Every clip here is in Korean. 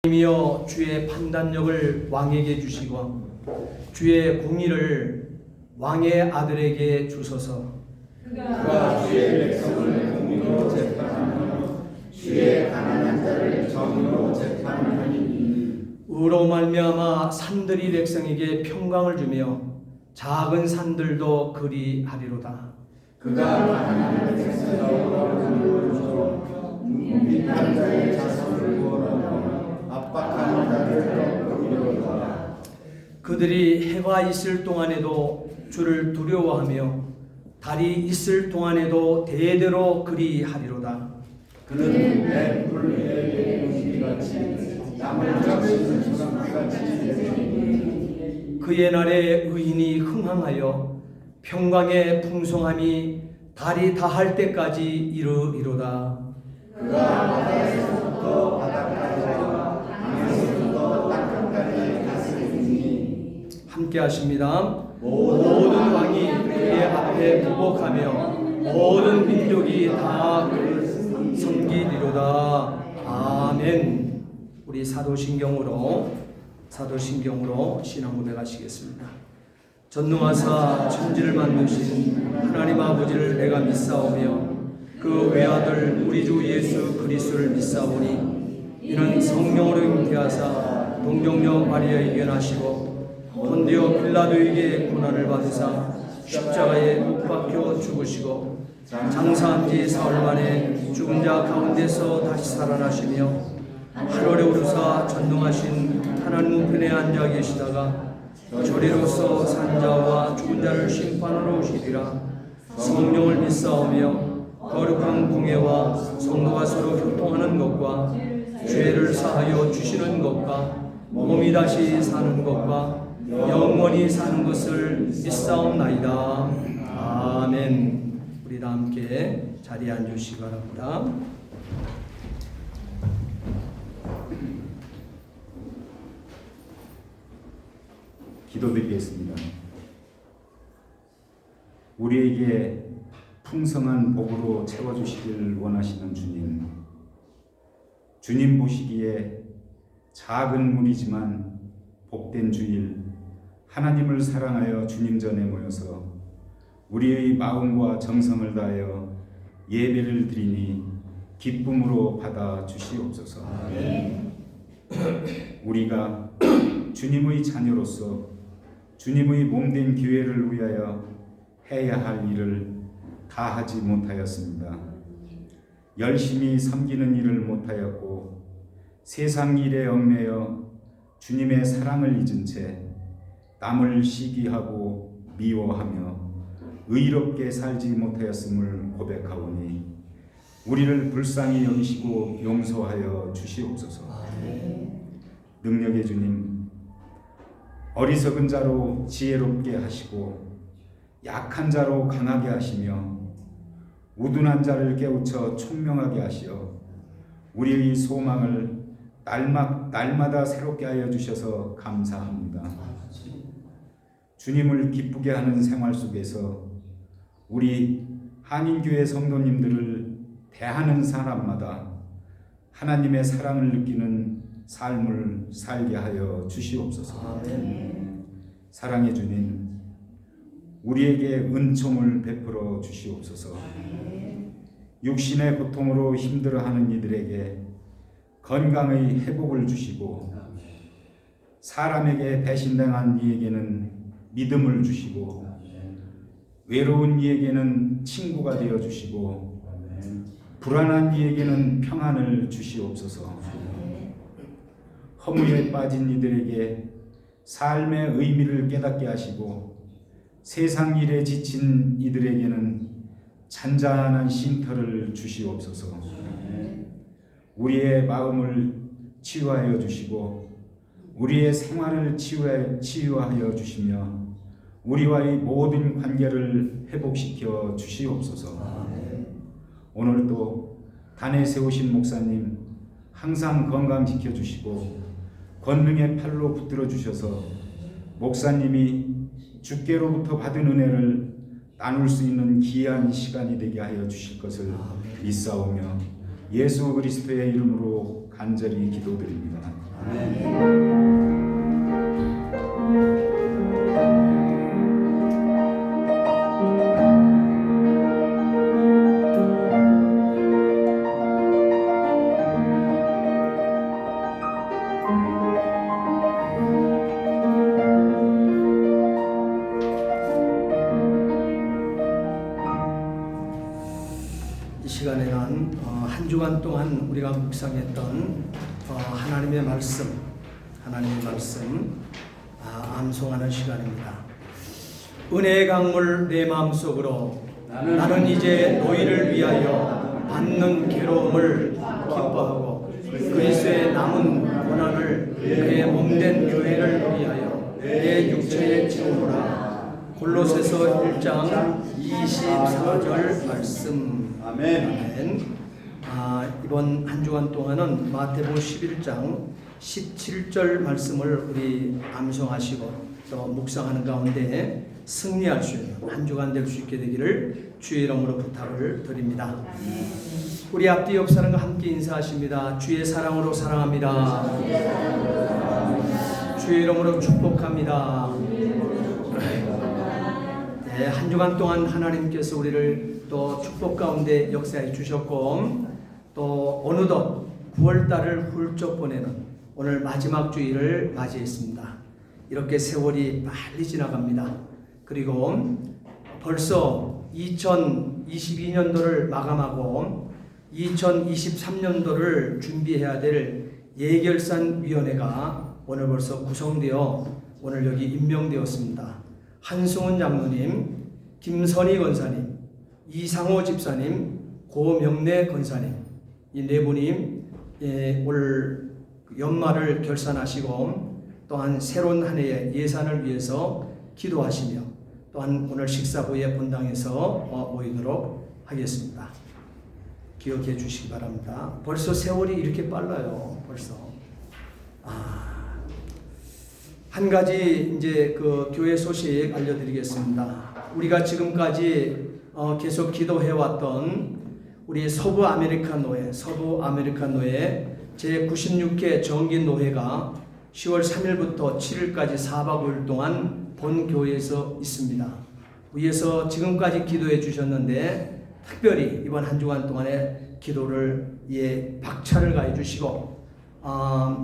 하나님이여 주의 판단력을 왕에게 주시고 주의 공의를 왕의 아들에게 주소서. 그가 주의 백성을 공의로 재판하며 주의 가난한 자를 정의로 재판하니 의로 말미암아 산들이 백성에게 평강을 주며 작은 산들도 그리하리로다. 그가 가난한 백성에게 공의를 주어 빈한 자의 자손을 구원하며 압박하는 자를 거두리로다. 그들이 해가 있을 동안에도 주를 두려워하며 달이 있을 동안에도 대대로 그리하리로다. 그는 맹불 위에 용기같이 땅을 적시는 주상같이 되리니 그의 날에 의인이 흥황하여 평강의 풍성함이 달이 다할 때까지 이르리로다. 그가 바다에서부터 바다까지와 강에서부터 땅끝까지 다스리니 함께 하십니다. 모든 왕이 그의 앞에 부복하며 모든 민족이 다 그를 섬기리로다. 아멘. 우리 사도신경으로 신앙 고백하시겠습니다. 전능하사 천지를 만드신 하나님 아버지를 내가 믿사오며 그 외아들 우리 주 예수 그리스도를 믿사오니 이는 성령으로 잉태하사 동정녀 마리아에게 나시고 본디오 빌라도에게 고난을 받으사 십자가에 못 박혀 죽으시고 장사한 지 사흘 만에 죽은 자 가운데서 다시 살아나시며 하늘에 오르사 전능하신 하나님 우편에 앉아 계시다가 저리로서 산 자와 죽은 자를 심판하러 오시리라. 성령을 믿사오며 거룩한 공예와 성도가 서로 교통하는 것과 죄를 사하여 주시는 것과 몸이 다시 사는 것과 영원히 사는 것을 믿사옵나이다. 아멘. 우리 다 함께 자리에 앉으시기 바랍니다. 기도드리겠습니다. 우리에게 풍성한 복으로 채워주시길 원하시는 주님, 주님 보시기에 작은 무리지만 복된 주일 하나님을 사랑하여 주님 전에 모여서 우리의 마음과 정성을 다하여 예배를 드리니 기쁨으로 받아 주시옵소서. 우리가 주님의 자녀로서 주님의 몸된 교회를 위하여 해야 할 일을 다 하지 못하였습니다. 열심히 섬기는 일을 못하였고 세상 일에 얽매여 주님의 사랑을 잊은 채 남을 시기하고 미워하며 의롭게 살지 못하였음을 고백하오니 우리를 불쌍히 여기시고 용서하여 주시옵소서. 능력의 주님, 어리석은 자로 지혜롭게 하시고 약한 자로 강하게 하시며 우둔한 자를 깨우쳐 총명하게 하시어 우리의 소망을 날마다 새롭게 하여 주셔서 감사합니다. 주님을 기쁘게 하는 생활 속에서 우리 한인교회 성도님들을 대하는 사람마다 하나님의 사랑을 느끼는 삶을 살게 하여 주시옵소서. 사랑의 주님, 우리에게 은총을 베풀어 주시옵소서. 육신의 고통으로 힘들어하는 이들에게 건강의 회복을 주시고 사람에게 배신당한 이에게는 믿음을 주시고 외로운 이에게는 친구가 되어 주시고 불안한 이에게는 평안을 주시옵소서. 허무에 빠진 이들에게 삶의 의미를 깨닫게 하시고 세상 일에 지친 이들에게는 잔잔한 쉼터를 주시옵소서. 우리의 마음을 치유하여 주시고 우리의 생활을 치유하여 주시며 우리와의 모든 관계를 회복시켜 주시옵소서. 오늘도 단에 세우신 목사님 항상 건강지켜 주시고 권능의 팔로 붙들어 주셔서 목사님이 주께로부터 받은 은혜를 나눌 수 있는 귀한 시간이 되게 하여 주실 것을 믿사오며 예수 그리스도의 이름으로 간절히 기도드립니다. 이 시간에는 한 주간 동안 우리가 묵상했던 하나님의 말씀 암송하는 시간입니다. 은혜의 강물 내 마음속으로 나는 이제 너희를 위하여 받는 괴로움을 기뻐하고 그리스도의 남은 고난을 그의 몸된 교회를 위하여 내 육체에 채우노라. 골로새서 1장 24절 말씀. 아멘. 이번 한 주간 동안은 마태복음 11장 17절 말씀을 우리 암송하시고 또 묵상하는 가운데 승리할 수 있는 한 주간 될 수 있게 되기를 주의 이름으로 부탁을 드립니다. 우리 앞뒤 옆 사람과 함께 인사하십니다. 주의 사랑으로 사랑합니다. 주의 이름으로 축복합니다. 네, 한 주간 동안 하나님께서 우리를 또 축복 가운데 역사해 주셨고 또 어느덧 9월달을 훌쩍 보내는 오늘 마지막 주일을 맞이했습니다. 이렇게 세월이 빨리 지나갑니다. 그리고 벌써 2022년도를 마감하고 2023년도를 준비해야 될 예결산위원회가 오늘 벌써 구성되어 오늘 여기 임명되었습니다. 한승훈 장로님, 김선희 권사님, 이상호 집사님, 고명래 권사님 이 네 분이 올 연말을 결산하시고 또한 새로운 한 해의 예산을 위해서 기도하시며 또한 오늘 식사 후에 본당에서 모이도록 하겠습니다. 기억해 주시기 바랍니다. 벌써 세월이 이렇게 빨라요. 벌써. 한 가지 이제 그 교회 소식 알려드리겠습니다. 우리가 지금까지 계속 기도해왔던 우리 서부 아메리칸노회 제96회 정기노회가 10월 3일부터 7일까지 4박 5일 동안 본교회에서 있습니다. 위에서 지금까지 기도해 주셨는데 특별히 이번 한 주간 동안의 기도를 박차를 가해 주시고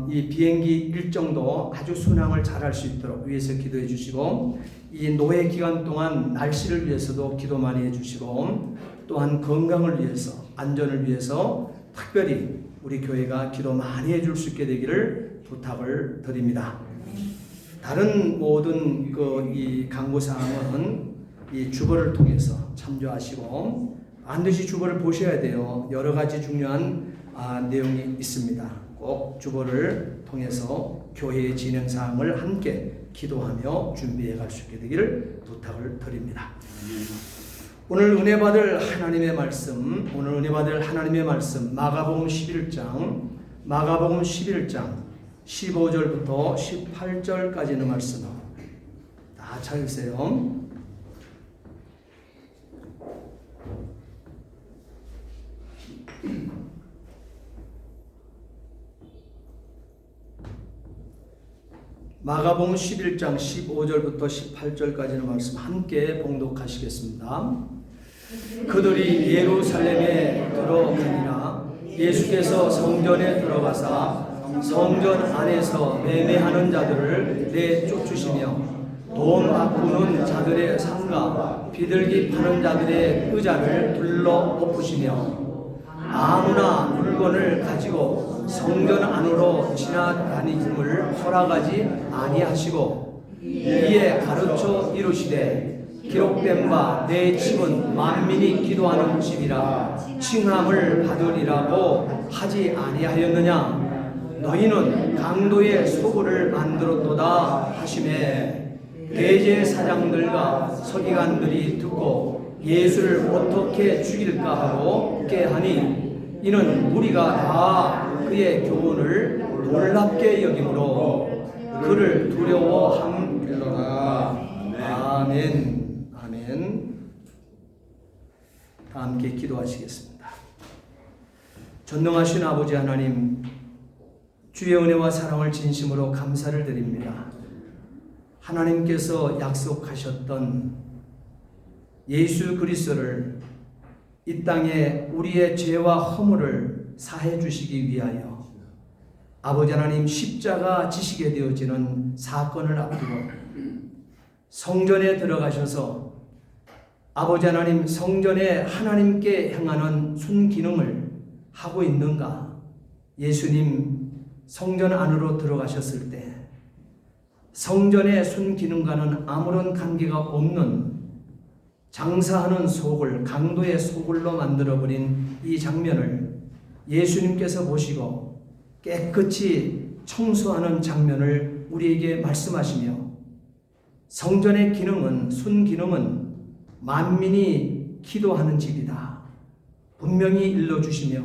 이 비행기 일정도 아주 순항을 잘할 수 있도록 위에서 기도해 주시고 이 노회 기간 동안 날씨를 위해서도 기도 많이 해 주시고 또한 건강을 위해서 안전을 위해서 특별히 우리 교회가 기도 많이 해줄 수 있게 되기를 부탁을 드립니다. 다른 모든 이 강구 사항은 이 주보를 통해서 참조하시고 반드시 주보를 보셔야 돼요. 여러 가지 중요한 내용이 있습니다. 꼭 주보를 통해서 교회의 진행 사항을 함께 기도하며 준비해 갈 수 있게 되기를 부탁을 드립니다. 오늘 은혜 받을 하나님의 말씀, 마가복음 11장 15절부터 18절까지 있는 말씀 다 찾으세요. 마가복음 11장 15절부터 18절까지는 말씀 함께 봉독하시겠습니다. 그들이 예루살렘에 들어가니라. 예수께서 성전에 들어가사 성전 안에서 매매하는 자들을 내쫓으시며 돈 바꾸는 자들의 상가 비둘기 파는 자들의 의자를 둘러 엎으시며 아무나 물건을 가지고 성전 안으로 지나다니심을 허락하지 아니하시고 이에 가르쳐 이르시되 기록된 바 내 집은 만민이 기도하는 집이라 칭함을 받으리라고 하지 아니하였느냐. 너희는 강도의 소굴을 만들었도다 하시매 대제사장들과 서기관들이 듣고 예수를 어떻게 죽일까 하고 깨하니 이는 무리가 다 그의 교훈을 놀랍게 여김으로 그를 두려워함이로라. 아멘. 다 함께 기도하시겠습니다. 전능하신 아버지 하나님, 주의 은혜와 사랑을 진심으로 감사를 드립니다. 하나님께서 약속하셨던 예수 그리스도를 이 땅에 우리의 죄와 허물을 사해 주시기 위하여 아버지 하나님 십자가 지시게 되어지는 사건을 앞두고 성전에 들어가셔서 아버지 하나님 성전에 하나님께 행하는 순기능을 하고 있는가? 예수님 성전 안으로 들어가셨을 때 성전의 순기능과는 아무런 관계가 없는 장사하는 소굴, 강도의 소굴로 만들어버린 이 장면을 예수님께서 보시고 깨끗이 청소하는 장면을 우리에게 말씀하시며 성전의 기능은, 순기능은 만민이 기도하는 집이다. 분명히 일러주시며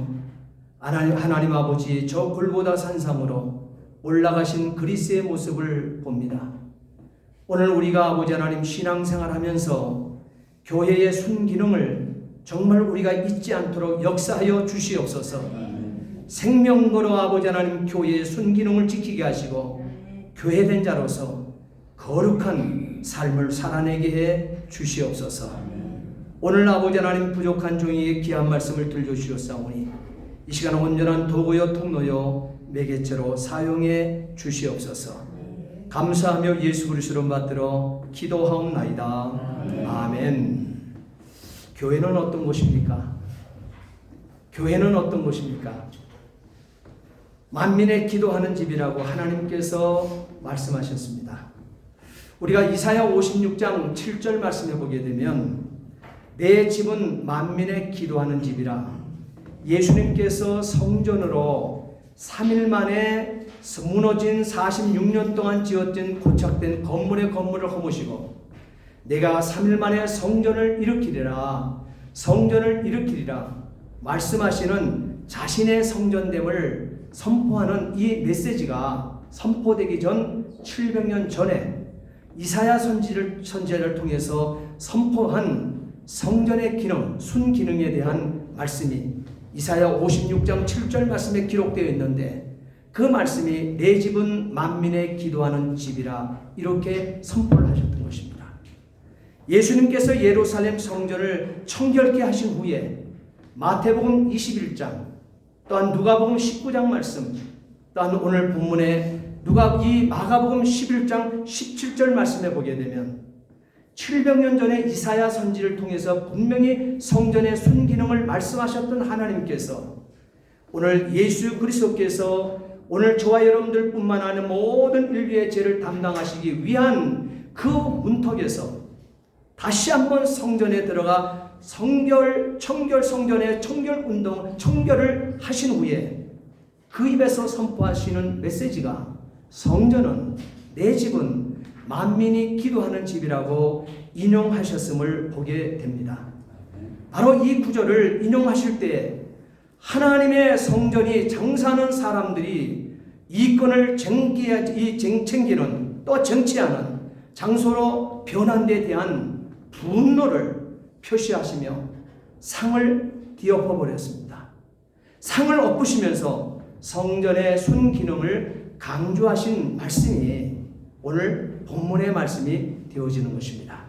하나님 아버지 저 골고다 산상으로 올라가신 그리스의 모습을 봅니다. 오늘 우리가 아버지 하나님 신앙생활하면서 교회의 순기능을 정말 우리가 잊지 않도록 역사하여 주시옵소서. 생명거로 아버지 하나님 교회의 순기능을 지키게 하시고 교회된 자로서 거룩한 삶을 살아내게 해 주시옵소서. 오늘 아버지 하나님 부족한 종이의 귀한 말씀을 들려주셨사오니 이 시간 온전한 도구요 통로요 매개체로 사용해 주시옵소서. 감사하며 예수 그리스도로 받들어 기도하옵나이다. 아멘. 교회는 어떤 곳입니까? 교회는 어떤 곳입니까? 만민의 기도하는 집이라고 하나님께서 말씀하셨습니다. 우리가 이사야 56장 7절 말씀해 보게 되면 내 집은 만민의 기도하는 집이라 예수님께서 성전으로 3일 만에 무너진 46년 동안 지어진 고착된 건물의 건물을 허무시고 내가 3일 만에 성전을 일으키리라 말씀하시는 자신의 성전됨을 선포하는 이 메시지가 선포되기 전 700년 전에 이사야 선지자를 통해서 선포한 성전의 기능, 순기능에 대한 말씀이 이사야 56장 7절 말씀에 기록되어 있는데 그 말씀이 내 집은 만민의 기도하는 집이라 이렇게 선포를 하셨던 것입니다. 예수님께서 예루살렘 성전을 청결케 하신 후에 마태복음 21장 또한 누가복음 19장 말씀 또한 오늘 본문에 이 마가복음 11장 17절 말씀해 보게 되면 700년 전에 이사야 선지를 통해서 분명히 성전의 순기능을 말씀하셨던 하나님께서 오늘 예수 그리스도께서 오늘 저와 여러분들 뿐만 아니라 모든 인류의 죄를 담당하시기 위한 그 문턱에서 다시 한번 성전에 들어가 성전의 청결을 하신 후에 그 입에서 선포하시는 메시지가 성전은 내 집은 만민이 기도하는 집이라고 인용하셨음을 보게 됩니다. 바로 이 구절을 인용하실 때 하나님의 성전이 장사하는 사람들이 이권을 챙기는 또 정치하는 장소로 변한 데 대한 분노를 표시하시며 상을 뒤엎어버렸습니다. 상을 엎으시면서 성전의 순기능을 강조하신 말씀이 오늘 본문의 말씀이 되어지는 것입니다.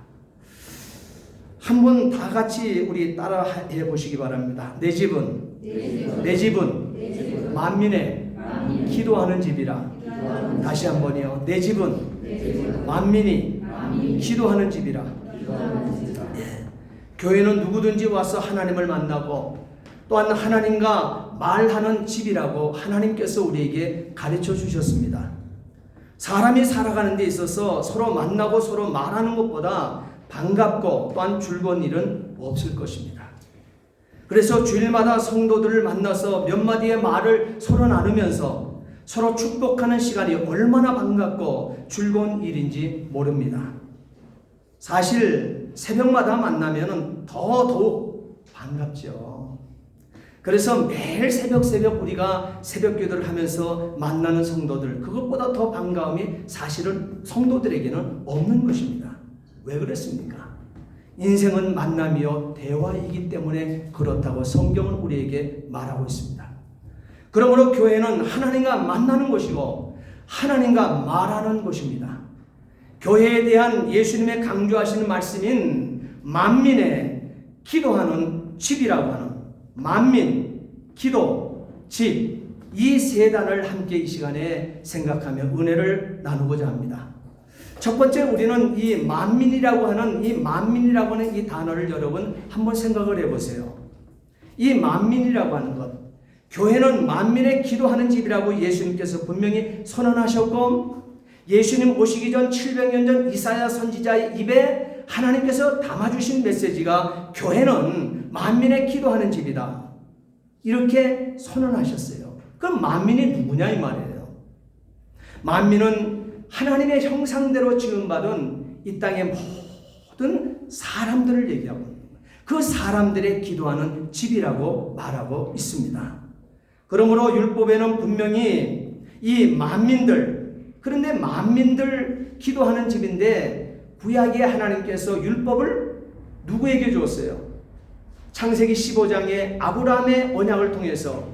한번 다 같이 우리 따라해 보시기 바랍니다. 내 집은 만민의 기도하는 집이라. 다시 한번요. 내 집은 만민이 기도하는 집이라. 교회는 누구든지 와서 하나님을 만나고 또한 하나님과 말하는 집이라고 하나님께서 우리에게 가르쳐 주셨습니다. 사람이 살아가는 데 있어서 서로 만나고 서로 말하는 것보다 반갑고 또한 즐거운 일은 없을 것입니다. 그래서 주일마다 성도들을 만나서 몇 마디의 말을 서로 나누면서 서로 축복하는 시간이 얼마나 반갑고 즐거운 일인지 모릅니다. 사실 새벽마다 만나면 더더욱 반갑죠. 그래서 매일 새벽 우리가 새벽 기도를 하면서 만나는 성도들, 그것보다 더 반가움이 사실은 성도들에게는 없는 것입니다. 왜 그렇습니까? 인생은 만남이요 대화이기 때문에 그렇다고 성경은 우리에게 말하고 있습니다. 그러므로 교회는 하나님과 만나는 곳이고 하나님과 말하는 곳입니다. 교회에 대한 예수님의 강조하시는 말씀인 만민의 기도하는 집이라고 하는 만민, 기도, 집, 이 세 단어를 함께 이 시간에 생각하며 은혜를 나누고자 합니다. 첫 번째, 우리는 이 만민이라고 하는 이 단어를 여러분 한번 생각을 해보세요. 이 만민이라고 하는 것, 교회는 만민의 기도하는 집이라고 예수님께서 분명히 선언하셨고, 예수님 오시기 전 700년 전 이사야 선지자의 입에 하나님께서 담아주신 메시지가 교회는 만민의 기도하는 집이다, 이렇게 선언하셨어요. 그럼 만민이 누구냐 이 말이에요. 만민은 하나님의 형상대로 지음받은 이 땅의 모든 사람들을 얘기하고 있는 거예요. 그 사람들의 기도하는 집이라고 말하고 있습니다. 그러므로 율법에는 분명히 이 만민들, 그런데 만민들 기도하는 집인데 구약의 하나님께서 율법을 누구에게 주었어요? 창세기 15장에 아브라함의 언약을 통해서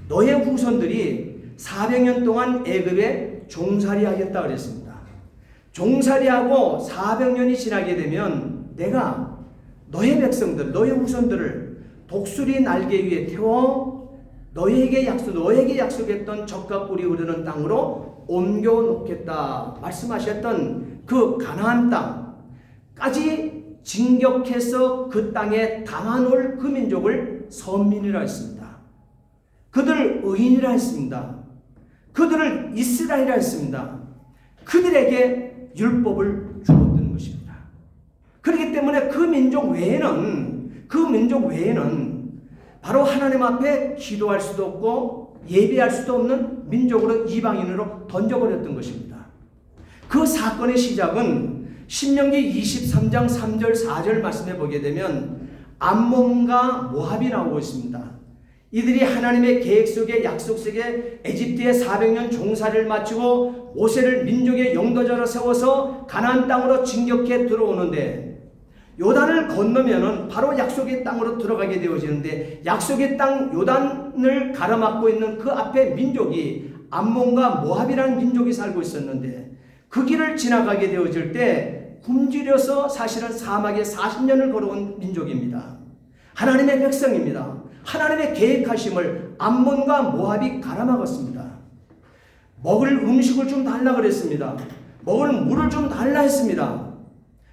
너의 후손들이 400년 동안 애굽에 종살이하겠다 그랬습니다. 종살이하고 400년이 지나게 되면 내가 너의 백성들, 너의 후손들을 독수리 날개 위에 태워 너에게 약속했던 젖과 꿀이 흐르는 땅으로 옮겨 놓겠다 말씀하셨던 그 가나안 땅까지 진격해서 그 땅에 담아놓을 그 민족을 선민이라 했습니다. 그들 의인이라 했습니다. 그들을 이스라엘이라 했습니다. 그들에게 율법을 주었던 것입니다. 그렇기 때문에 그 민족 외에는 바로 하나님 앞에 기도할 수도 없고 예배할 수도 없는 민족으로, 이방인으로 던져버렸던 것입니다. 그 사건의 시작은 신명기 23장 3절 4절 말씀해 보게 되면 암몬과 모압이 나오고 있습니다. 이들이 하나님의 계획 속에, 약속 속에 에집트에 400년 종살이를 마치고 모세를 민족의 영도자로 세워서 가나안 땅으로 진격해 들어오는데, 요단을 건너면은 바로 약속의 땅으로 들어가게 되어지는데, 약속의 땅 요단을 가로막고 있는 그 앞에 민족이 암몬과 모압이라는 민족이 살고 있었는데, 그 길을 지나가게 되어질 때 굶주려서 사실은 사막에 40년을 걸어온 민족입니다. 하나님의 백성입니다. 하나님의 계획하심을 암몬과 모압이 가라막았습니다. 먹을 음식을 좀 달라 그랬습니다. 먹을 물을 좀 달라 했습니다.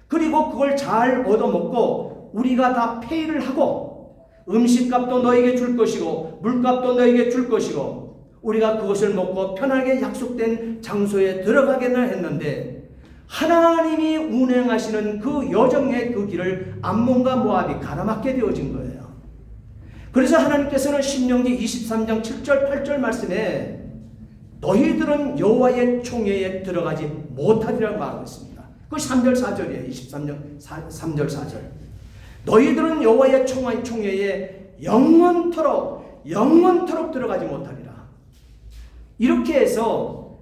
그리고 그걸 잘 얻어먹고 우리가 다 페이를 하고 음식값도 너에게 줄 것이고 물값도 너에게 줄 것이고 우리가 그것을 먹고 편하게 약속된 장소에 들어가겠나 했는데, 하나님이 운행하시는 그 여정의 그 길을 암몬과 모압이 가라막게 되어진 거예요. 그래서 하나님께서는 신명기 23장 7절 8절 말씀에 너희들은 여호와의 총회에 들어가지 못하리라고 말하고 있습니다. 그 3절 4절이에요. 23장 3절 4절. 너희들은 여호와의 총회에 영원토록 들어가지 못하리라. 이렇게 해서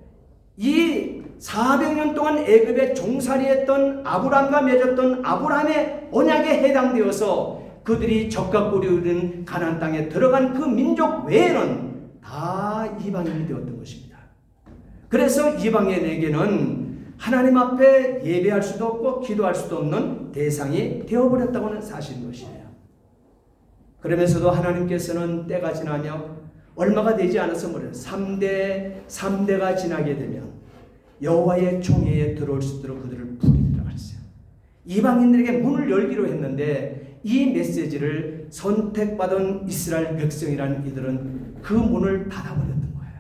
이 400년 동안 애굽에 종살이했던 아브라함과 맺었던 아브라함의 언약에 해당되어서 그들이 젖과 꿀이 흐르는 가나안 땅에 들어간 그 민족 외에는 다 이방인이 되었던 것입니다. 그래서 이방인에게는 하나님 앞에 예배할 수도 없고 기도할 수도 없는 대상이 되어버렸다고는 사실인 것이에요. 그러면서도 하나님께서는 때가 지나며 얼마가 되지 않아서 뭐래요? 3대가 지나게 되면 여호와의 총회에 들어올 수 있도록 그들을 부리리라 그랬어요. 이방인들에게 문을 열기로 했는데 이 메시지를 선택받은 이스라엘 백성이라는 이들은 그 문을 닫아버렸던 거예요.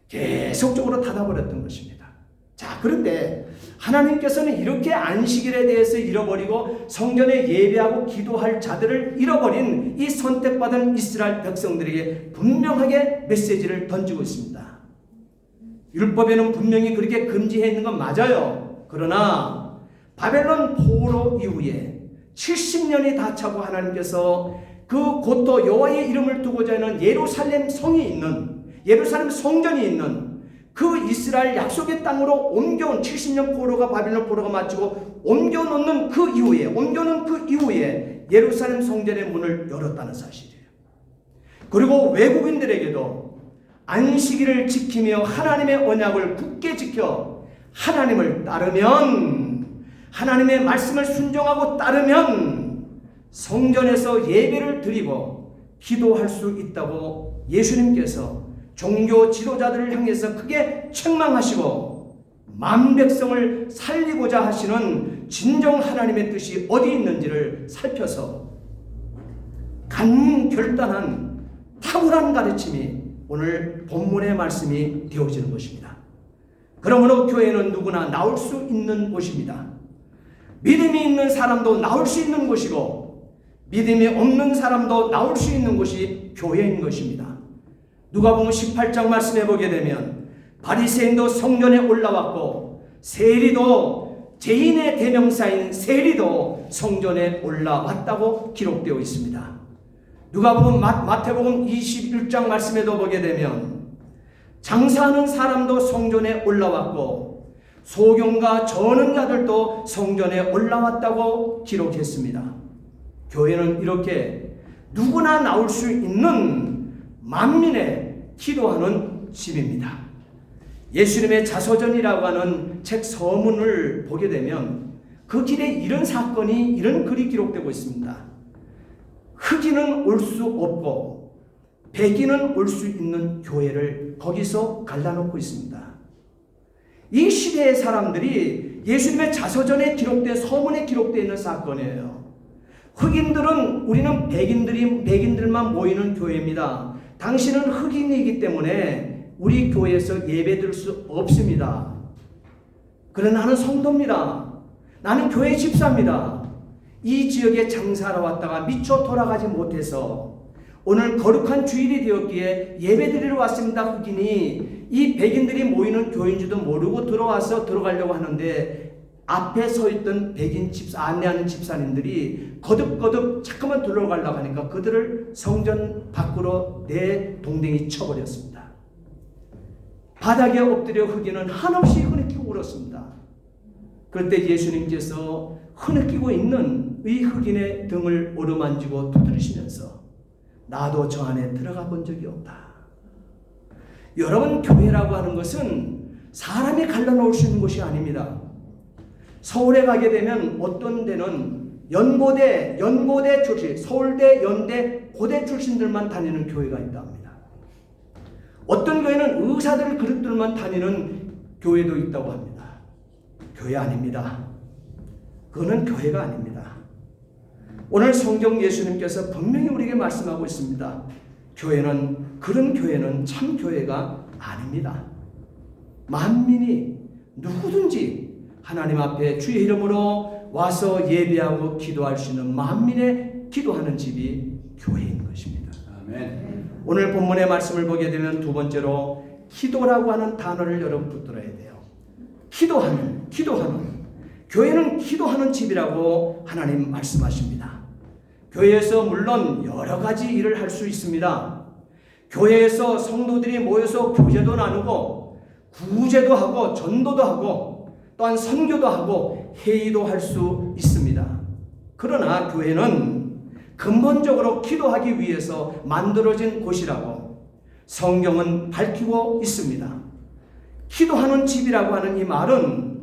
계속적으로 닫아버렸던 것입니다. 자, 그런데 하나님께서는 이렇게 안식일에 대해서 잃어버리고 성전에 예배하고 기도할 자들을 잃어버린 이 선택받은 이스라엘 백성들에게 분명하게 메시지를 던지고 있습니다. 율법에는 분명히 그렇게 금지해 있는 건 맞아요. 그러나 바벨론 포로 이후에 70년이 다 차고 하나님께서 그 곧또 여호와의 이름을 두고자 하는 예루살렘 성이 있는, 예루살렘 성전이 있는 그 이스라엘 약속의 땅으로 옮겨온 70년 포로가, 바벨론 포로가 마치고 옮겨놓는 그 이후에 예루살렘 성전의 문을 열었다는 사실이에요. 그리고 외국인들에게도 안식일을 지키며 하나님의 언약을 굳게 지켜 하나님을 따르면, 하나님의 말씀을 순종하고 따르면 성전에서 예배를 드리고 기도할 수 있다고 예수님께서 종교 지도자들을 향해서 크게 책망하시고 만 백성을 살리고자 하시는 진정 하나님의 뜻이 어디 있는지를 살펴서 간결단한 탁월한 가르침이 오늘 본문의 말씀이 되어지는 것입니다. 그러므로 교회는 누구나 나올 수 있는 곳입니다. 믿음이 있는 사람도 나올 수 있는 곳이고 믿음이 없는 사람도 나올 수 있는 곳이 교회인 것입니다. 누가복음 18장 말씀해 보게 되면 바리새인도 성전에 올라왔고 세리도 죄인의 대명사인 세리도 성전에 올라왔다고 기록되어 있습니다. 누가복음 마태복음 21장 말씀에도 보게 되면 장사하는 사람도 성전에 올라왔고 소경과 전언자들도 성전에 올라왔다고 기록했습니다. 교회는 이렇게 누구나 나올 수 있는 만민의 기도하는 집입니다. 예수님의 자서전이라고 하는 책 서문을 보게 되면 그 길에 이런 사건이 이런 글이 기록되고 있습니다. 흑인은 올 수 없고 백인은 올 수 있는 교회를 거기서 갈라놓고 있습니다. 이 시대의 사람들이 예수님의 자서전에 기록된 서문에 기록되어 있는 사건이에요. 흑인들은 우리는 백인들만 모이는 교회입니다. 당신은 흑인이기 때문에 우리 교회에서 예배드릴 수 없습니다. 그러나 나는 성도입니다. 나는 교회 집사입니다. 이 지역에 장사하러 왔다가 미처 돌아가지 못해서 오늘 거룩한 주일이 되었기에 예배드리러 왔습니다. 흑인이 이 백인들이 모이는 교회인 줄도 모르고 들어가려고 하는데 앞에 서 있던 백인 안내하는 집사님들이 거듭거듭 자꾸만 들어가려고 하니까 그들을 성전 밖으로 내동댕이 쳐버렸습니다. 바닥에 엎드려 흑인은 한없이 흐느끼고 울었습니다. 그럴 때 예수님께서 흐느끼고 있는 이 흑인의 등을 어루만지고 두드리시면서 나도 저 안에 들어가 본 적이 없다. 여러분, 교회라고 하는 것은 사람이 갈라놓을 수 있는 곳이 아닙니다. 서울에 가게 되면 어떤 데는 연고대 출신, 서울대, 연대, 고대 출신들만 다니는 교회가 있다 합니다. 어떤 교회는 의사들 그룹들만 다니는 교회도 있다고 합니다. 교회 아닙니다. 그거는 교회가 아닙니다. 오늘 성경 예수님께서 분명히 우리에게 말씀하고 있습니다. 그런 교회는 참 교회가 아닙니다. 만민이 누구든지 하나님 앞에 주의 이름으로 와서 예배하고 기도할 수 있는 만민의 기도하는 집이 교회인 것입니다. 아멘. 오늘 본문의 말씀을 보게 되면 두 번째로 기도라고 하는 단어를 여러분 붙들어야 돼요. 기도하는. 교회는 기도하는 집이라고 하나님 말씀하십니다. 교회에서 물론 여러 가지 일을 할 수 있습니다. 교회에서 성도들이 모여서 교제도 나누고 구제도 하고 전도도 하고 또한 선교도 하고 회의도 할 수 있습니다. 그러나 교회는 근본적으로 기도하기 위해서 만들어진 곳이라고 성경은 밝히고 있습니다. 기도하는 집이라고 하는 이 말은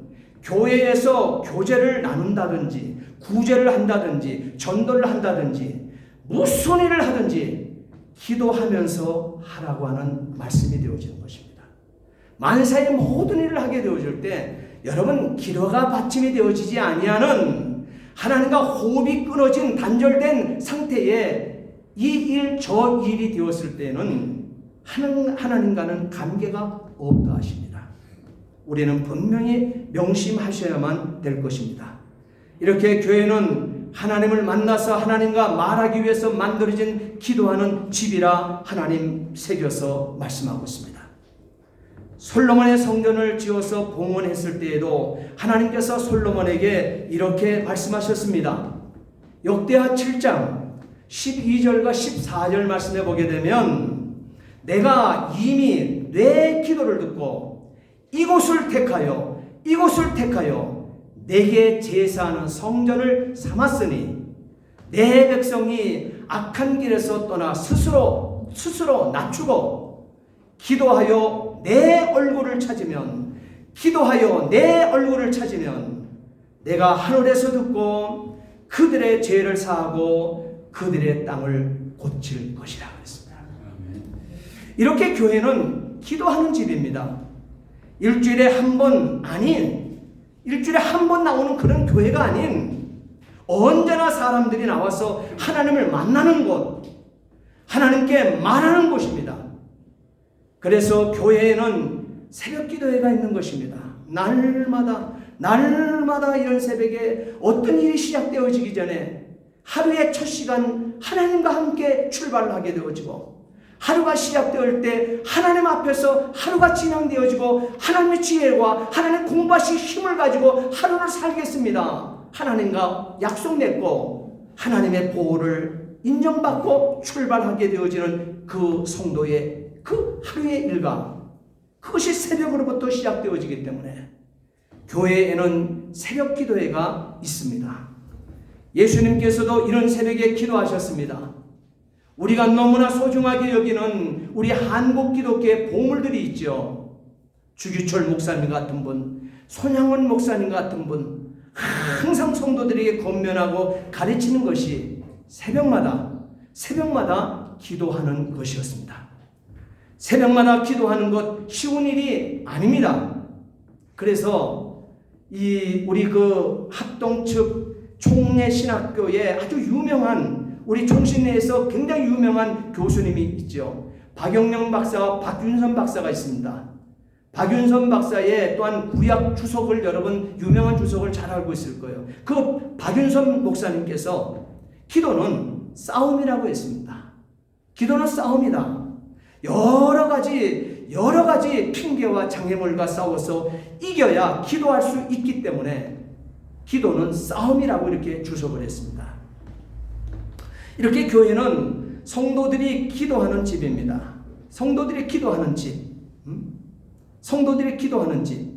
교회에서 교제를 나눈다든지 구제를 한다든지 전도를 한다든지 무슨 일을 하든지 기도하면서 하라고 하는 말씀이 되어지는 것입니다. 만사의 모든 일을 하게 되어질 때 여러분, 기도가 받침이 되어지지 아니하는 하나님과 호흡이 끊어진 단절된 상태에 이 일 저 일이 되었을 때는 하나님과는 관계가 없다 하십니다. 우리는 분명히 명심하셔야만 될 것입니다. 이렇게 교회는 하나님을 만나서 하나님과 말하기 위해서 만들어진 기도하는 집이라 하나님 새겨서 말씀하고 있습니다. 솔로몬의 성전을 지어서 봉헌했을 때에도 하나님께서 솔로몬에게 이렇게 말씀하셨습니다. 역대하 7장 12절과 14절 말씀해 보게 되면 내가 이미 내 기도를 듣고 이곳을 택하여 내게 제사하는 성전을 삼았으니 내 백성이 악한 길에서 떠나 스스로 낮추고 기도하여 내 얼굴을 찾으면 내가 하늘에서 듣고 그들의 죄를 사하고 그들의 땅을 고칠 것이라 그랬습니다. 이렇게 교회는 기도하는 집입니다. 일주일에 한 번 아닌, 일주일에 한 번 나오는 그런 교회가 아닌 언제나 사람들이 나와서 하나님을 만나는 곳, 하나님께 말하는 곳입니다. 그래서 교회에는 새벽 기도회가 있는 것입니다. 날마다 이런 새벽에 어떤 일이 시작되어지기 전에 하루의 첫 시간 하나님과 함께 출발을 하게 되어지고, 하루가 시작될 때 하나님 앞에서 하루가 진행되어지고, 하나님의 지혜와 하나님 공부하실 힘을 가지고 하루를 살겠습니다. 하나님과 약속 맺고 하나님의 보호를 인정받고 출발하게 되어지는 그 성도의 그 하루의 일과, 그것이 새벽으로부터 시작되어지기 때문에 교회에는 새벽 기도회가 있습니다. 예수님께서도 이런 새벽에 기도하셨습니다. 우리가 너무나 소중하게 여기는 우리 한국 기독교의 보물들이 있죠. 주규철 목사님 같은 분, 손양원 목사님 같은 분, 항상 성도들에게 권면하고 가르치는 것이 새벽마다 기도하는 것이었습니다. 새벽마다 기도하는 것 쉬운 일이 아닙니다. 그래서 우리 그 합동 측 총례신학교에 아주 유명한, 우리 총신내에서 굉장히 유명한 교수님이 있죠. 박영영 박사와 박윤선 박사가 있습니다. 박윤선 박사의 또한 구약 주석을, 여러분 유명한 주석을 잘 알고 있을 거예요. 그 박윤선 목사님께서 기도는 싸움이라고 했습니다. 기도는 싸움이다. 여러 가지 핑계와 장애물과 싸워서 이겨야 기도할 수 있기 때문에 기도는 싸움이라고 이렇게 주석을 했습니다. 이렇게 교회는 성도들이 기도하는 집입니다. 성도들이 기도하는 집. 성도들이 기도하는 집.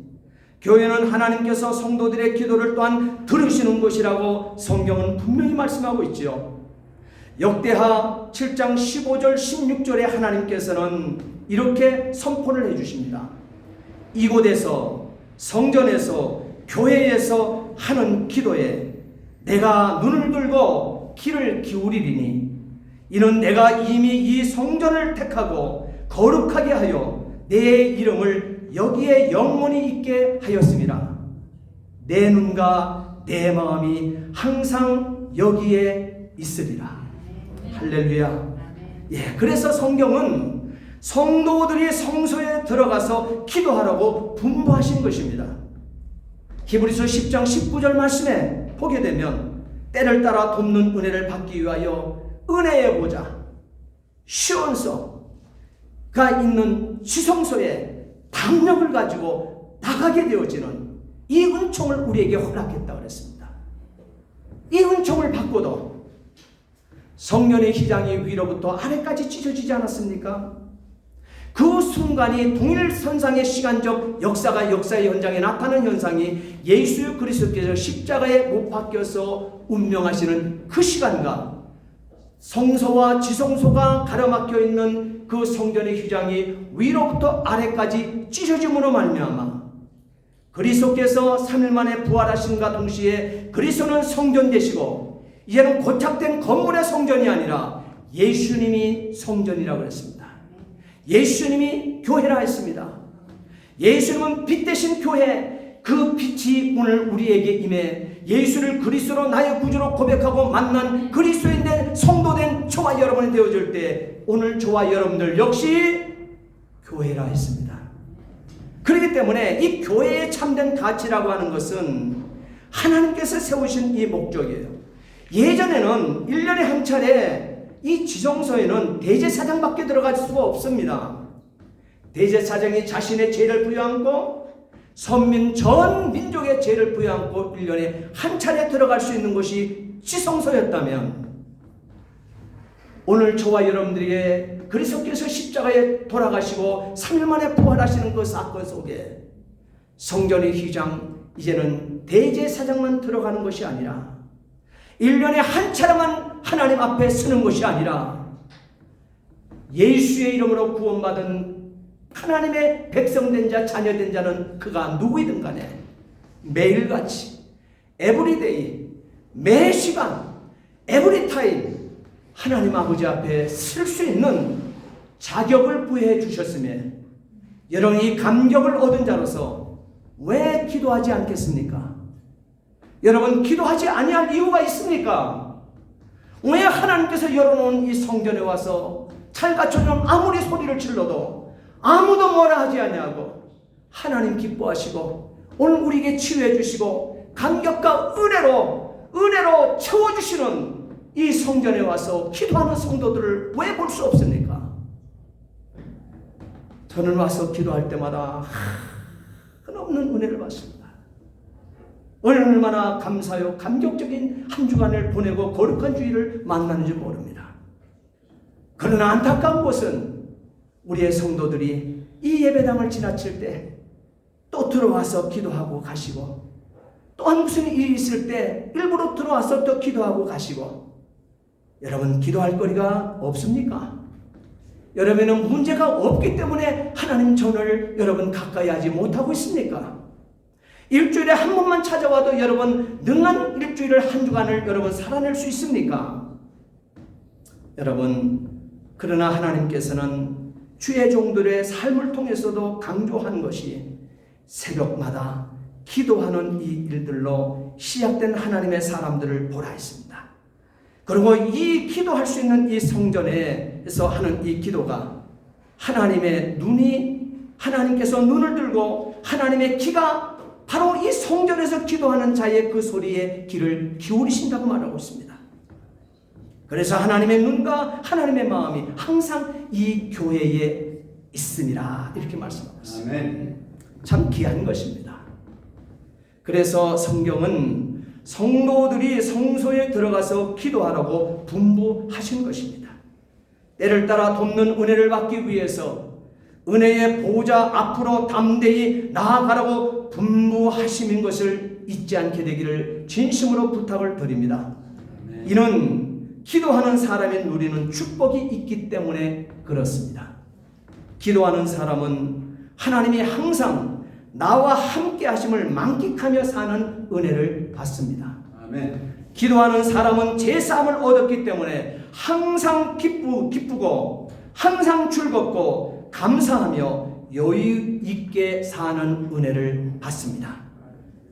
교회는 하나님께서 성도들의 기도를 또한 들으시는 곳이라고 성경은 분명히 말씀하고 있죠. 역대하 7장 15절 16절에 하나님께서는 이렇게 선포를 해주십니다. 이곳에서, 성전에서, 교회에서 하는 기도에 내가 눈을 들고 귀를 기울이리니 이는 내가 이미 이 성전을 택하고 거룩하게 하여 내 이름을 여기에 영원히 있게 하였습니다. 내 눈과 내 마음이 항상 여기에 있으리라. 할렐루야. 그래서 성경은 성도들이 성소에 들어가서 기도하라고 분부하신 것입니다. 히브리서 10장 19절 말씀에 보게 되면 때를 따라 돕는 은혜를 받기 위하여 은혜의 보좌 시온소가 있는 지성소에 담력을 가지고 나가게 되어지는 이 은총을 우리에게 허락했다고 그랬습니다. 이 은총을 받고도 성전의 휘장이 위로부터 아래까지 찢어지지 않았습니까? 그 순간이 동일선상의 시간적 역사의 현장에 나타나는 현상이 예수 그리스도께서 십자가에 못 박혀서 운명하시는 그 시간과 성소와 지성소가 가로막혀 있는 그 성전의 휘장이 위로부터 아래까지 찢어짐으로 말미암아 그리스도께서 3일 만에 부활하신과 동시에 그리스도는 성전 되시고 이제는 고착된 건물의 성전이 아니라 예수님이 성전이라고 했습니다. 예수님이 교회라 했습니다. 예수님은 빛 대신 교회, 그 빛이 오늘 우리에게 임해 예수를 그리스도로 나의 구주로 고백하고 만난 그리스도인된 성도된 저와 여러분이 되어질 때 오늘 저와 여러분들 역시 교회라 했습니다. 그렇기 때문에 이 교회의 참된 가치라고 하는 것은 하나님께서 세우신 이 목적이에요. 예전에는 1년에 한 차례 이 지성소에는 대제사장밖에 들어갈 수가 없습니다. 대제사장이 자신의 죄를 부여안고 선민 전 민족의 죄를 부여안고 1년에 한 차례 들어갈 수 있는 곳이 지성소였다면 오늘 저와 여러분들에게 그리스도께서 십자가에 돌아가시고 3일 만에 부활하시는 그 사건 속에 성전의 휘장 이제는 대제사장만 들어가는 것이 아니라 1년에 한 차례만 하나님 앞에 서는 것이 아니라 예수의 이름으로 구원받은 하나님의 백성된 자, 자녀된 자는 그가 누구이든 간에 매일같이 에브리데이, 매 시간, 에브리타임 하나님 아버지 앞에 설 수 있는 자격을 부여해 주셨으며 여러분이 감격을 얻은 자로서 왜 기도하지 않겠습니까? 여러분 기도하지 아니할 이유가 있습니까? 왜 하나님께서 열어놓은 이 성전에 와서 찰가처럼 아무리 소리를 질러도 아무도 뭐라 하지 아니하고 하나님 기뻐하시고 오늘 우리에게 치유해 주시고 감격과 은혜로 채워주시는 이 성전에 와서 기도하는 성도들을 왜 볼 수 없습니까? 저는 와서 기도할 때마다 한없는 은혜를 받습니다. 얼마나 감사요 감격적인 한 주간을 보내고 거룩한 주일을 만나는지 모릅니다. 그러나 안타까운 것은 우리의 성도들이 이 예배당을 지나칠 때 또 들어와서 기도하고 가시고 또한 무슨 일이 있을 때 일부러 들어와서 또 기도하고 가시고 여러분 기도할 거리가 없습니까? 여러분은 문제가 없기 때문에 하나님 전을 여러분 가까이 하지 못하고 있습니까? 일주일에 한 번만 찾아와도 여러분 능한 일주일을 한 주간을 여러분 살아낼 수 있습니까? 여러분 그러나 하나님께서는 주의 종들의 삶을 통해서도 강조한 것이 새벽마다 기도하는 이 일들로 시작된 하나님의 사람들을 보라 했습니다. 그리고 이 기도할 수 있는 이 성전에서 하는 이 기도가 하나님께서 눈을 들고 하나님의 귀가 바로 이 성전에서 기도하는 자의 그 소리에 귀를 기울이신다고 말하고 있습니다. 그래서 하나님의 눈과 하나님의 마음이 항상 이 교회에 있음이라 이렇게 말씀하고 있습니다. 아멘. 참 귀한 것입니다. 그래서 성경은 성도들이 성소에 들어가서 기도하라고 분부하신 것입니다. 때를 따라 돕는 은혜를 받기 위해서 은혜의 보호자 앞으로 담대히 나아가라고 분부하심인 것을 잊지 않게 되기를 진심으로 부탁을 드립니다. 이는 기도하는 사람이 누리는 축복이 있기 때문에 그렇습니다. 기도하는 사람은 하나님이 항상 나와 함께 하심을 만끽하며 사는 은혜를 받습니다. 아멘. 기도하는 사람은 제사함을 얻었기 때문에 항상 기쁘고 항상 즐겁고 감사하며 여유 있게 사는 은혜를 받습니다.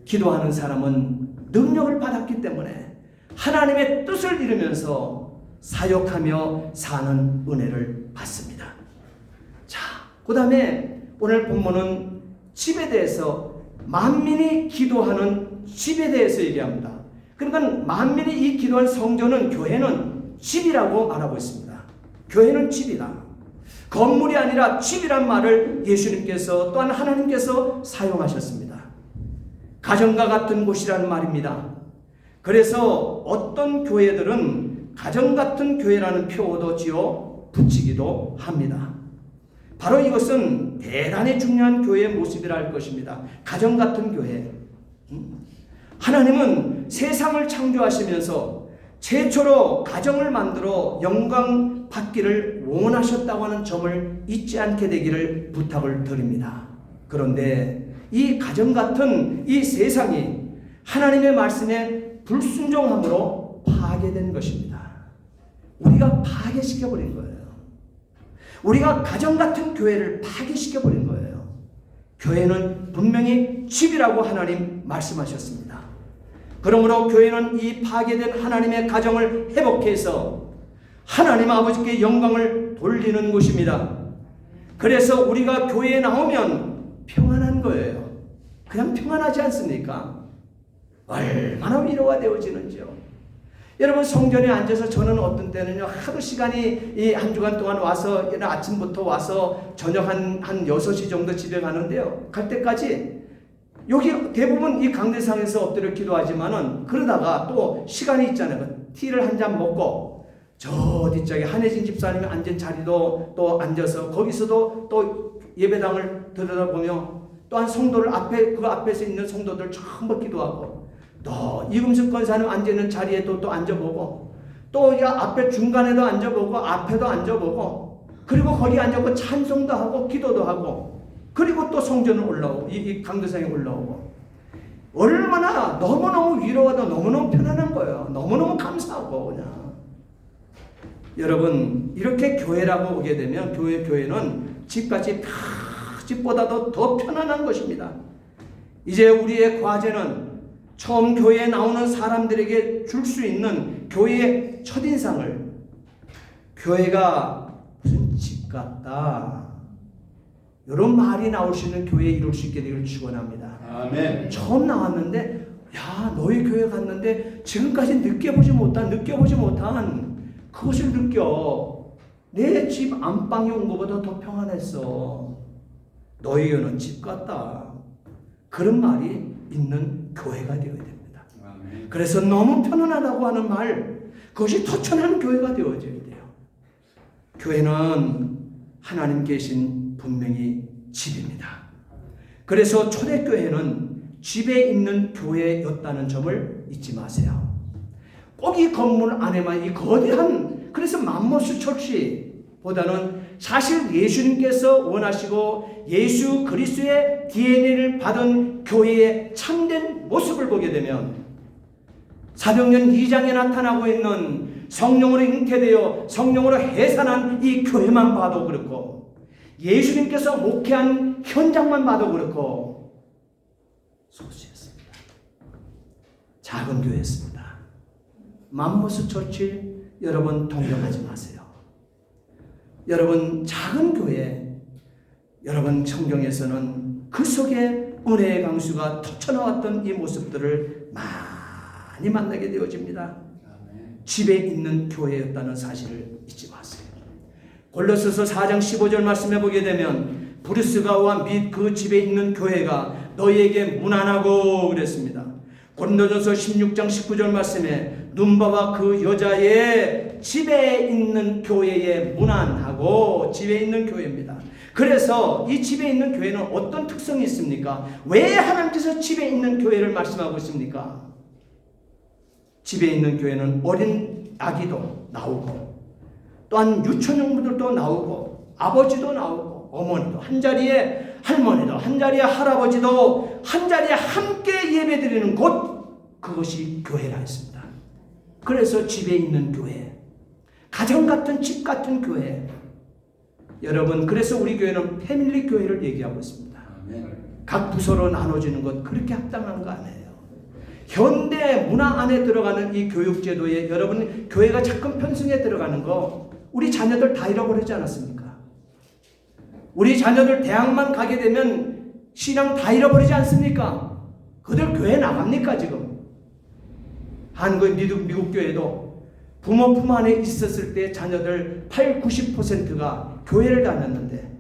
기도하는 사람은 능력을 받았기 때문에 하나님의 뜻을 이루면서 사역하며 사는 은혜를 받습니다. 자, 그 다음에 오늘 본문은 집에 대해서 만민이 기도하는 집에 대해서 얘기합니다. 그러니까 만민이 이 기도한 성전은 교회는 집이라고 말하고 있습니다. 교회는 집이다. 건물이 아니라 집이란 말을 예수님께서 또한 하나님께서 사용하셨습니다. 가정과 같은 곳이라는 말입니다. 그래서 어떤 교회들은 가정 같은 교회라는 표어도 지어 붙이기도 합니다. 바로 이것은 대단히 중요한 교회의 모습이라 할 것입니다. 가정 같은 교회. 하나님은 세상을 창조하시면서 최초로 가정을 만들어 영광 받기를 원하셨다고 하는 점을 잊지 않게 되기를 부탁을 드립니다. 그런데 이 가정 같은 이 세상이 하나님의 말씀에 불순종함으로 파괴된 것입니다. 우리가 파괴시켜버린 거예요. 우리가 가정 같은 교회를 파괴시켜버린 거예요. 교회는 분명히 집이라고 하나님 말씀하셨습니다. 그러므로 교회는 이 파괴된 하나님의 가정을 회복해서 하나님 아버지께 영광을 돌리는 곳입니다. 그래서 우리가 교회에 나오면 평안한 거예요. 그냥 평안하지 않습니까? 얼마나 위로가 되어지는지요. 여러분 성전에 앉아서 저는 어떤 때는요 하루 시간이 이 한 주간 동안 와서 아침부터 와서 저녁 한 6시 정도 집에 가는데요. 갈 때까지 여기 대부분 이 강대상에서 엎드려 기도하지만은 그러다가 또 시간이 있잖아요. 티를 한 잔 먹고 저 뒤쪽에 한혜진 집사님이 앉은 자리도 또 앉아서 거기서도 또 예배당을 들여다보며 또한 성도를 그 앞에서 있는 성도들 전부 기도하고 또 이금숙 권사님 앉아있는 자리에도 또 앉아보고 또 이 앞에 중간에도 앉아보고 앞에도 앉아보고 그리고 거기 앉아보고 찬송도 하고 기도도 하고 그리고 또 성전을 올라오고 이 강도상에 올라오고 얼마나 너무너무 위로하고 너무너무 편안한 거예요. 너무너무 감사하고 그냥 여러분 이렇게 교회라고 오게 되면 교회는 집같이 집보다도 더 편안한 것입니다. 이제 우리의 과제는 처음 교회에 나오는 사람들에게 줄 수 있는 교회의 첫인상을, 교회가 무슨 집 같다, 이런 말이 나올 수 있는 교회에 이룰 수 있게 되기를 축원합니다. 아멘. 처음 나왔는데 야 너희 교회 갔는데 지금까지 느껴보지 못한 그것을 느껴. 내 집 안방에 온 것보다 더 평안했어. 너희 교회는 집 같다. 그런 말이 있는 교회가 되어야 됩니다. 아멘. 그래서 너무 편안하다고 하는 말, 그것이 터천한 교회가 되어져야 돼요. 교회는 하나님 계신 분명히 집입니다. 그래서 초대교회는 집에 있는 교회였다는 점을 잊지 마세요. 꼭 이 건물 안에만 이 거대한, 그래서 맘모스 처치보다는 사실 예수님께서 원하시고 예수 그리스도의 DNA를 받은 교회의 참된 모습을 보게 되면 사도행전 2장에 나타나고 있는 성령으로 잉태되어 성령으로 해산한 이 교회만 봐도 그렇고, 예수님께서 목회한 현장만 봐도 그렇고 소수였습니다. 작은 교회였습니다. 맘모스 처치 여러분 동경하지 마세요. 여러분 작은 교회, 여러분 성경에서는 그 속에 은혜의 강수가 터쳐나왔던 이 모습들을 많이 만나게 되어집니다. 집에 있는 교회였다는 사실을 잊지 마세요. 골로새서 4장 15절 말씀해 보게 되면 브루스가와 및 그 집에 있는 교회가 너희에게 무난하고 그랬습니다. 고린도전서 16장 19절 말씀에 눈바와 그 여자의 집에 있는 교회에 무난하고, 집에 있는 교회입니다. 그래서 이 집에 있는 교회는 어떤 특성이 있습니까? 왜 하나님께서 집에 있는 교회를 말씀하고 있습니까? 집에 있는 교회는 어린 아기도 나오고, 또한 유초년부들도 나오고, 아버지도 나오고, 어머니도 한자리에, 할머니도 한자리에, 할아버지도 한자리에 함께 예배드리는 곳, 그것이 교회라 했습니다. 그래서 집에 있는 교회, 가정 같은 집 같은 교회. 여러분, 그래서 우리 교회는 패밀리 교회를 얘기하고 있습니다. 각 부서로 나눠지는 것 그렇게 합당한 거 아니에요. 현대 문화 안에 들어가는 이 교육제도에 여러분 교회가 자꾸 편승에 들어가는 거 우리 자녀들 다 잃어버리지 않았습니까? 우리 자녀들 대학만 가게 되면 신앙 다 잃어버리지 않습니까? 그들 교회 나갑니까 지금? 한국 미국 교회도 부모 품 안에 있었을 때 자녀들 80-90%가 교회를 다녔는데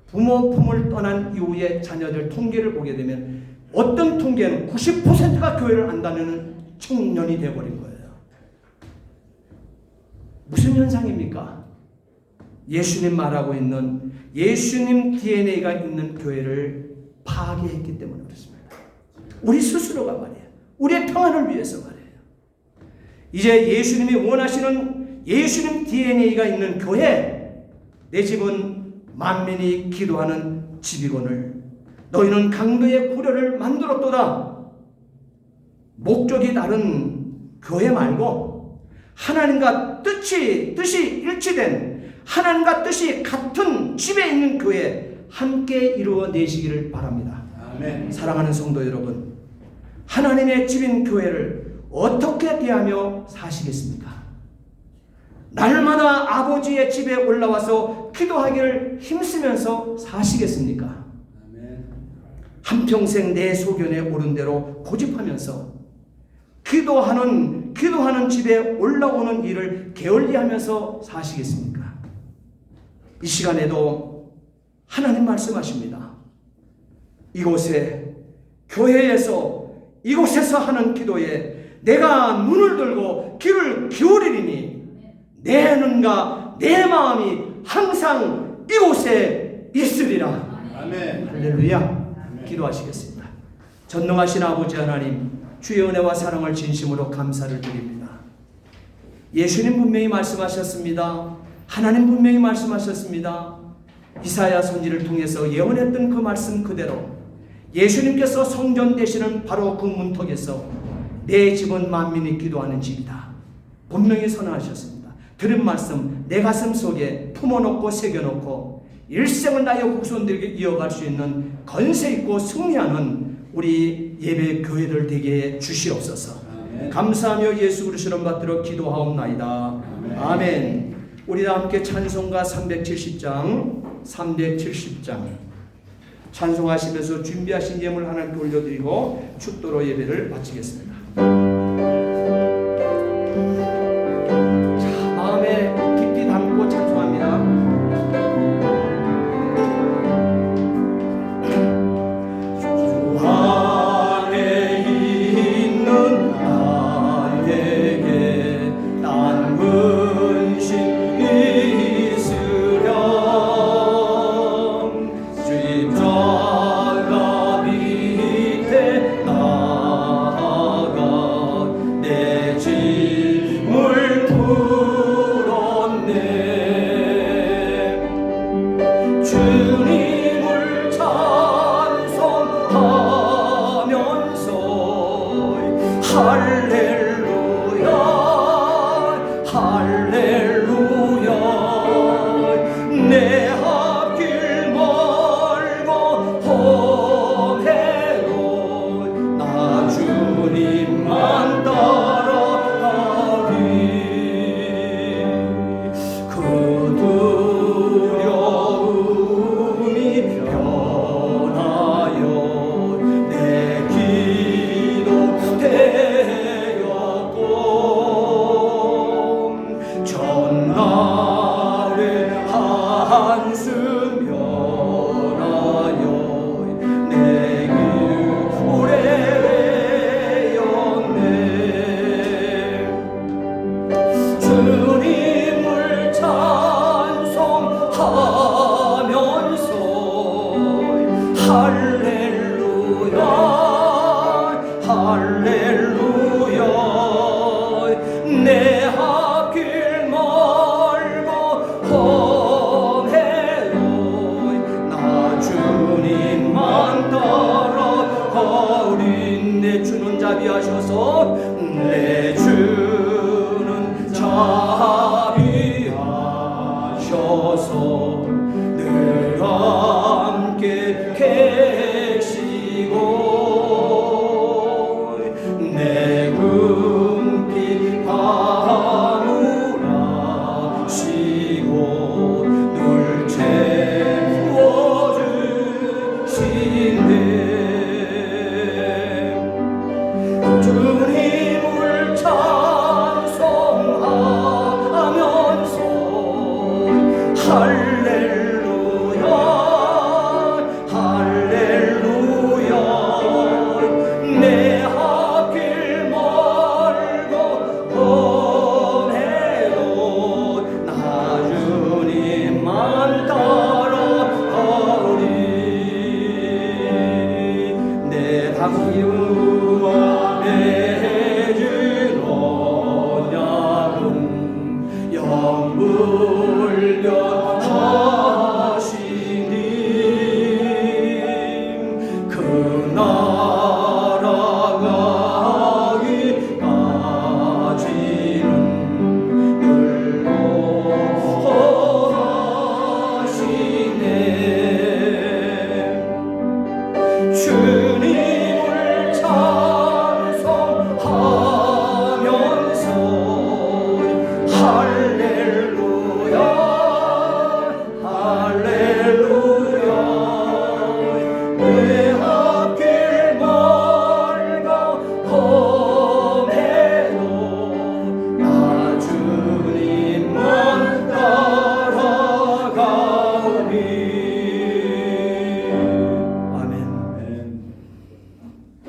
부모 품을 떠난 이후에 자녀들 통계를 보게 되면 어떤 통계는 90%가 교회를 안 다니는 청년이 되어버린 거예요. 무슨 현상입니까? 예수님 말하고 있는 예수님 DNA가 있는 교회를 파괴했기 때문에 그렇습니다. 우리 스스로가 말이에요. 우리의 평안을 위해서 말이에요. 이제 예수님이 원하시는 예수님 DNA가 있는 교회, 내 집은 만민이 기도하는 집이거늘 너희는 강도의 구려를 만들었도다. 목적이 다른 교회 말고 하나님과 뜻이 일치된, 하나님과 뜻이 같은 집에 있는 교회 함께 이루어내시기를 바랍니다. 아멘. 사랑하는 성도 여러분, 하나님의 집인 교회를 어떻게 대하며 사시겠습니까? 날마다 아버지의 집에 올라와서 기도하기를 힘쓰면서 사시겠습니까? 한평생 내 소견에 오른 대로 고집하면서 기도하는 집에 올라오는 일을 게을리하면서 사시겠습니까? 이 시간에도 하나님 말씀하십니다. 이곳에, 교회에서, 이곳에서 하는 기도에 내가 눈을 들고 귀를 기울이리니 내 눈과 내 마음이 항상 이곳에 있으리라. 아멘. 할렐루야. 기도하시겠습니다. 전능하신 아버지 하나님, 주의 은혜와 사랑을 진심으로 감사를 드립니다. 예수님 분명히 말씀하셨습니다. 하나님 분명히 말씀하셨습니다. 이사야 선지를 통해서 예언했던 그 말씀 그대로 예수님께서 성전 되시는 바로 그 문턱에서 내 집은 만민이 기도하는 집이다 분명히 선언하셨습니다. 들은 말씀 내 가슴 속에 품어놓고 새겨놓고 일생을 나의 후손들에게 이어갈 수 있는 건세 있고 승리하는 우리 예배 교회를 되게 주시옵소서. 감사하며 예수 그리스도 이름 받들어 기도하옵나이다. 아멘. 우리 다 함께 찬송가 370장 찬송하시면서 준비하신 예물 하나님께 올려드리고 축도로 예배를 마치겠습니다. 자, 마음에 깊이 담고 찬송합니다.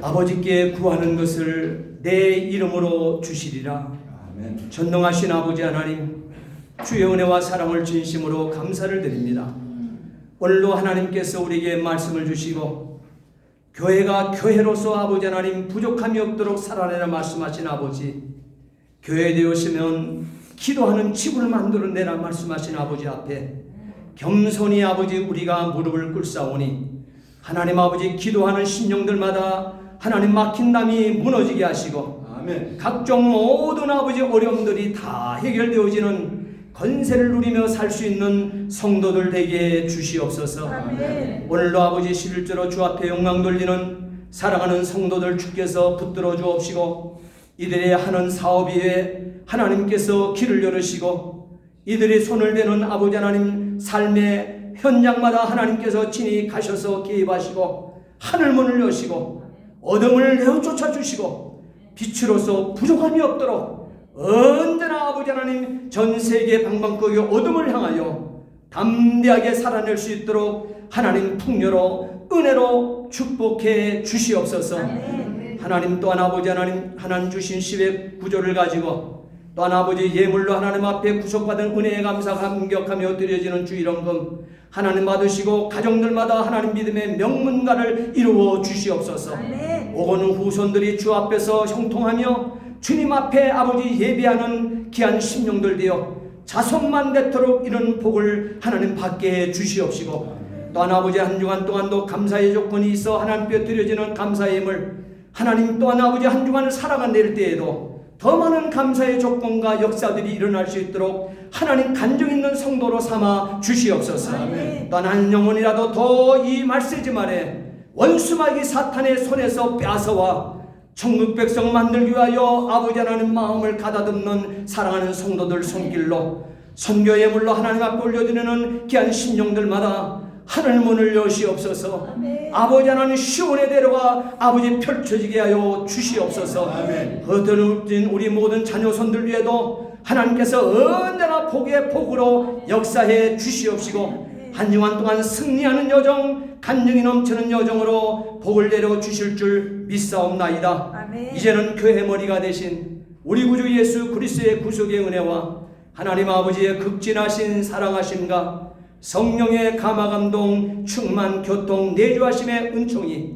아버지께 구하는 것을 내 이름으로 주시리라. 아멘. 전능하신 아버지 하나님, 주의 은혜와 사랑을 진심으로 감사를 드립니다. 오늘도 하나님께서 우리에게 말씀을 주시고 교회가 교회로서 아버지 하나님 부족함이 없도록 살아내라 말씀하신 아버지, 교회 되었으면 기도하는 집을 만들어내라 말씀하신 아버지 앞에 겸손히 아버지 우리가 무릎을 꿇사오니 하나님 아버지 기도하는 심령들마다 하나님 막힌 담이 무너지게 하시고 아멘. 각종 모든 아버지 어려움들이 다 해결되어지는 건세를 누리며 살 수 있는 성도들 되게 주시옵소서. 아멘. 오늘도 아버지 11조로 주 앞에 영광 돌리는 사랑하는 성도들 주께서 붙들어 주옵시고, 이들의 하는 사업 위에 하나님께서 길을 열으시고, 이들의 손을 대는 아버지 하나님 삶의 현장마다 하나님께서 친히 가셔서 개입하시고 하늘문을 여시고 어둠을 내어쫓아 주시고 빛으로서 부족함이 없도록 언제나 아버지 하나님 전 세계 방방곡의 어둠을 향하여 담대하게 살아낼 수 있도록 하나님 풍요로 은혜로 축복해 주시옵소서. 아멘. 하나님 또한 아버지 하나님 주신 10의 구조를 가지고 또한 아버지 예물로 하나님 앞에 구속받은 은혜에 감사 감격하며 드려지는 주일원금 하나님 받으시고 가정들마다 하나님 믿음의 명문가를 이루어 주시옵소서. 아멘. 오고는 후손들이 주 앞에서 형통하며 주님 앞에 아버지 예비하는 귀한 심령들 되어 자손만 되도록 이런 복을 하나님 받게 해 주시옵시고, 또한 아버지 한 주간 동안도 감사의 조건이 있어 하나님께 드려지는 감사의 예물 하나님 또한 아버지 한 주간을 살아가낼 때에도 더 많은 감사의 조건과 역사들이 일어날 수 있도록 하나님 간증 있는 성도로 삼아 주시옵소서. 아멘. 또한 한 영혼이라도 더 이 말세지 말에 원수마귀 사탄의 손에서 빼앗아와 천국 백성 만들기 위하여 아버지 하나님 마음을 가다듬는 사랑하는 성도들 손길로 선교의 물로 하나님 앞에 올려드리는 귀한 심령들마다 하늘문을 여시옵소서. 아멘. 아버지 하나님 시온에 데려가 아버지 펼쳐지게 하여 주시옵소서. 아멘. 거듭진 우리 모든 자녀손들 위에도 하나님께서 언제나 복의 복으로 역사해 주시옵시고, 한 주간 동안 승리하는 여정, 간증이 넘치는 여정으로 복을 내려 주실 줄 믿사옵나이다. 아멘. 이제는 교회 머리가 되신 우리 구주 예수 그리스도의 구속의 은혜와 하나님 아버지의 극진하신 사랑하심과 성령의 감화감동 충만 교통 내주하심의 은총이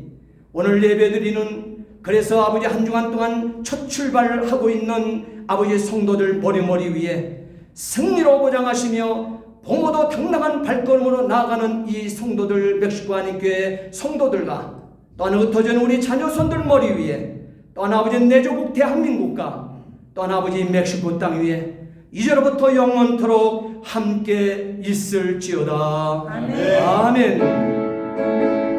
오늘 예배드리는, 그래서 아버지 한 주간 동안 첫 출발을 하고 있는 아버지 성도들 머리 위에 승리로 보장하시며 봉오도 당당한 발걸음으로 나아가는 이 성도들, 멕시코 한인교회 성도들과 또한 흩어진 우리 자녀손들 머리 위에, 또한 아버지 내 조국 대한민국과 또한 아버지 멕시코 땅 위에 이제로부터 영원토록 함께 있을지어다. 아멘. 아멘.